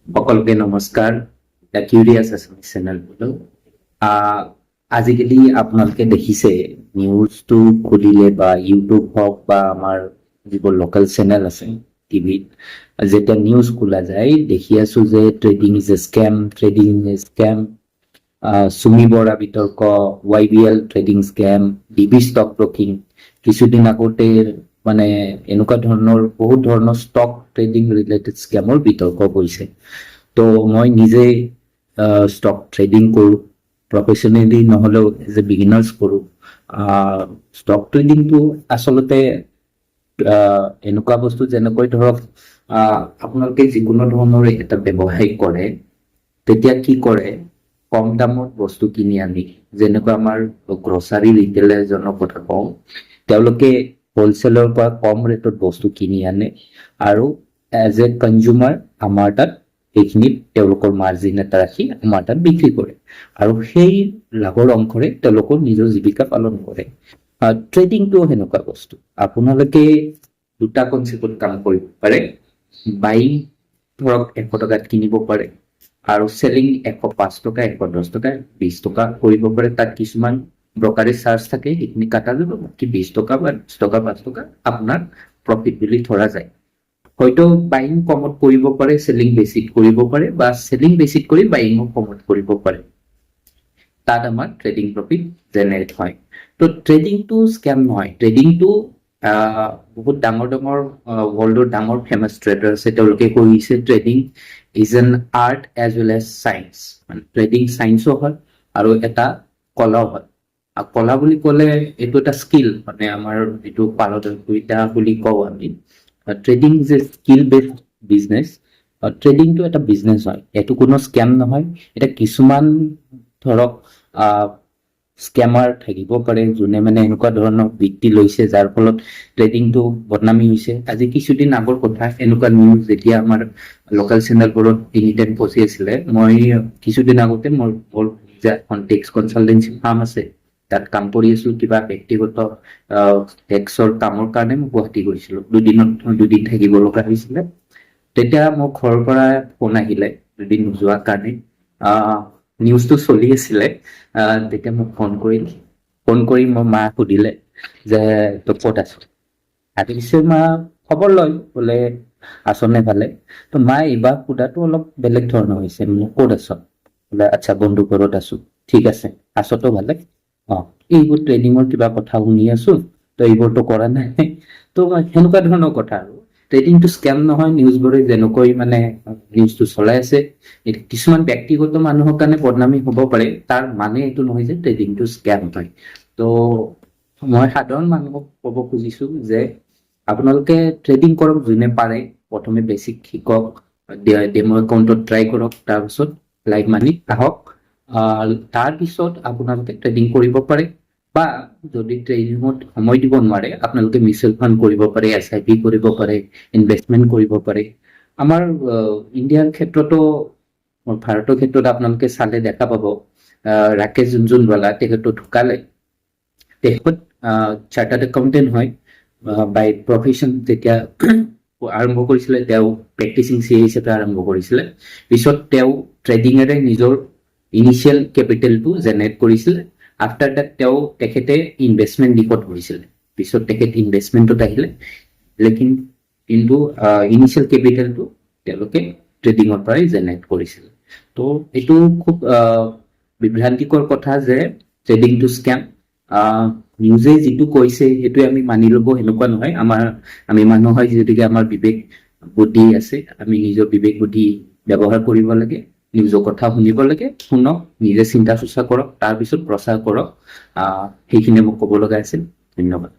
সকলকে নমস্কাৰ the curious Assamese channel বোলো আজিকালি আপোনালোকে দেখিছে নিউজটো খুলিলে বা ইউটিউব হওক বা আমাৰ যিবোৰ লোকেল চেনেল আছে টিভিত যেতিয়া নিউজ খোলা যায় দেখি আছো যে ট্ৰেডিং ইজ এ স্কেম চুমি বৰা বিতৰ্ক YBL trading scam DB stock broking কিছুদিন আগতে মানে এনেকুৱা ধৰণৰ বহুত ধৰণৰ ষ্টক ট্ৰেডিং ৰিলেটেড স্কেমৰ বিতৰ্ক কৰিছে তো মই নিজে ষ্টক ট্ৰেডিং কৰোঁ প্ৰফেচনেলি নহ'লেও এজ এ বিগিনাৰ্ছ কৰোঁ ষ্টক ট্ৰেডিংটো আচলতে এনেকুৱা বস্তু যেনেকৈ ধৰক আপোনালোকে যিকোনো ধৰণৰ এটা ব্যৱসায় কৰে তেতিয়া কি কৰে কম দামত বস্তু কিনি আনি যেনেকৈ আমাৰ গ্ৰচাৰী ৰিটেইলাৰ এজনৰ কথা কওঁ তেওঁলোকে হোলচেলৰ পৰা কম ৰেটত বস্তু কিনি আনে আৰু এজ এ কনজিউমাৰ আমাৰ তাত সেইখিনিত তেওঁলোকৰ মাৰ্জিন এটা ৰাখি আমাৰ তাত বিক্ৰী কৰে আৰু সেই লাভৰ অংশৰে তেওঁলোকৰ নিজৰ জীৱিকা পালন কৰে ট্ৰেডিংটো সেনেকুৱা বস্তু আপোনালোকে দুটা কনচেপ্টত কাম কৰিব পাৰে বাইং ধৰক 100 টকাত কিনিব পাৰে আৰু চেলিং 105 টকা 110 টকা 20 টকা কৰিব পাৰে তাত কিছুমান ব্ৰকাৰেজ চাৰ্জ থাকে সেইখিনি কাটা যাব বাকী 20 টকা বা 10 টকা 5 টকা আপোনাৰ প্ৰফিট বুলি ধৰা যায় হয়তো বাইং কমত কৰিব পাৰে সেলিং বেছিত কৰিব পাৰে বা সেলিং বেছিত কৰি বাইং কমত কৰিব পাৰে তাত আমাৰ ট্ৰেডিং প্ৰফিট জেনাৰেট হয় তো ট্ৰেডিংটো স্কেম নহয় ট্ৰেডিংটো বহুত ডাঙৰ ডাঙৰ ৱৰ্ল্ডৰ ডাঙৰ ফেমাছ ট্ৰেডাৰ আছে তেওঁলোকে কৰিছে trading is an art as well as science মানে ট্ৰেডিং চায়েন্সো হয় আৰু এটা কলাও হয় কলা বুলি ক'লে এইটো এটা স্কিল মানে আমাৰ যিটো পাৰদৰ্শিতা বুলি কওঁ আমি trading is a skill based business ট্ৰেডিংটো এটা বিজনেছ হয় এইটো কোনো স্কেম নহয় এটা কিছুমান ধৰক স্কেমাৰ থাকিব পাৰে যোনে মানে এনেকুৱা ধৰণৰ বৃত্তি লৈছে যাৰ ফলত ট্ৰেডিংটো বদনামী হৈছে আজি কিছুদিন আগৰ কথা এনেকুৱা নিউজ যেতিয়া আমাৰ লোকেল চেনেলবোৰত এনিটাইম পচি আছিলে মই কিছুদিন আগতে মোৰ এখন টেক্স কনচালটেঞ্চি ফাৰ্ম আছে তাত কাম কৰি আছো কিবা ব্যক্তিগত টেক্সৰ কামৰ কাৰণে মই গুৱাহাটী গৈছিলো দুদিন থাকিব লগা হৈছিলে তেতিয়া মোৰ ঘৰৰ পৰা ফোন আহিলে দুদিন যোৱাৰ কাৰণে নিউজটো চলি আছিলে তেতিয়া মোক ফোন কৰি মোৰ মা সুধিলে যে তই ক'ত আছ আজি পিছে মা খবৰ লয় বোলে আছনে ভালে তো মা এইবাৰ সোধাটো অলপ বেলেগ ধৰণৰ হৈছে মোক ক'ত আছ বোলে আচ্ছা বন্ধু ঘৰত আছো ঠিক আছে আছতো ভালে এইবোৰ ট্ৰেডিঙৰ কিবা কথা শুনি আছো তো এইবোৰতো কৰা নাই তো সেনেকুৱা ধৰণৰ কথা আৰু ট্ৰেডিংটো স্কেম নহয় নিউজবোৰে যেনেকৈ মানে নিউজটো চলাই আছে কিছুমান ব্যক্তিগত মানুহৰ কাৰণে বদনামী হ'ব পাৰে তাৰ মানে এইটো নহয় যে ট্ৰেডিংটো স্কেম হয় তো মই সাধাৰণ মানুহক ক'ব খুজিছো যে আপোনালোকে ট্ৰেডিং কৰক যোনে পাৰে প্ৰথমে বেছিক শিকক ডেমো একাউণ্টত ট্ৰাই কৰক তাৰপিছত লাইভ মানিত আহক তাৰপিছত আপোনালোকে ট্ৰেডিং কৰিব পাৰে বা যদি ট্ৰেডিঙত সময় দিব নোৱাৰে আপোনালোকে মিউচুৱেল ফাণ্ড কৰিব পাৰে SIP কৰিব পাৰে ইনভেষ্টমেণ্ট কৰিব পাৰে আমাৰ ইণ্ডিয়াৰ ক্ষেত্ৰতো ভাৰতৰ ক্ষেত্ৰত আপোনালোকে চালে দেখা পাব ৰাকেশ জুনজুনৱালা তেখেতটো ঢুকালে তেখেত চাৰ্টাৰ্ড একাউণ্টেণ্ট হয় বাই প্ৰফেশ্যন যেতিয়া আৰম্ভ কৰিছিলে তেওঁ প্ৰেক্টিচিং CA হিচাপে আৰম্ভ কৰিছিলে পিছত তেওঁ ট্ৰেডিঙেৰে নিজৰ ইনিচিয়েল কেপিটেলটো জেনেৰেট কৰিছিলে আফটাৰ দ্যাট তেখেতে ইনভেষ্টমেণ্ট দিশত কৰিছিলে পিছত তেখেত ইনভেষ্টমেণ্টত আহিলে লেকিন কিন্তু ইনিচিয়েল কেপিটেলটো তেওঁলোকে ট্ৰেডিঙৰ পৰাই জেনেৰেট কৰিছিলে তো এইটো খুব বিভ্ৰান্তিকৰ কথা যে ট্ৰেডিংটো স্কেম নিউজে যিটো কৈছে সেইটোৱে আমি মানি ল'ব সেনেকুৱা নহয় আমি মানুহ হয় যদিকে আমাৰ বিবেক বুদ্ধি আছে আমি নিজৰ বিবেক বুদ্ধি ব্যৱহাৰ কৰিব লাগে নিউজৰ কথা শুনিব লাগে শুনক নিজে চিন্তা চৰ্চা কৰক তাৰপিছত প্ৰচাৰ কৰক সেইখিনিয়ে মোক ক'ব লগা আছিল ধন্যবাদ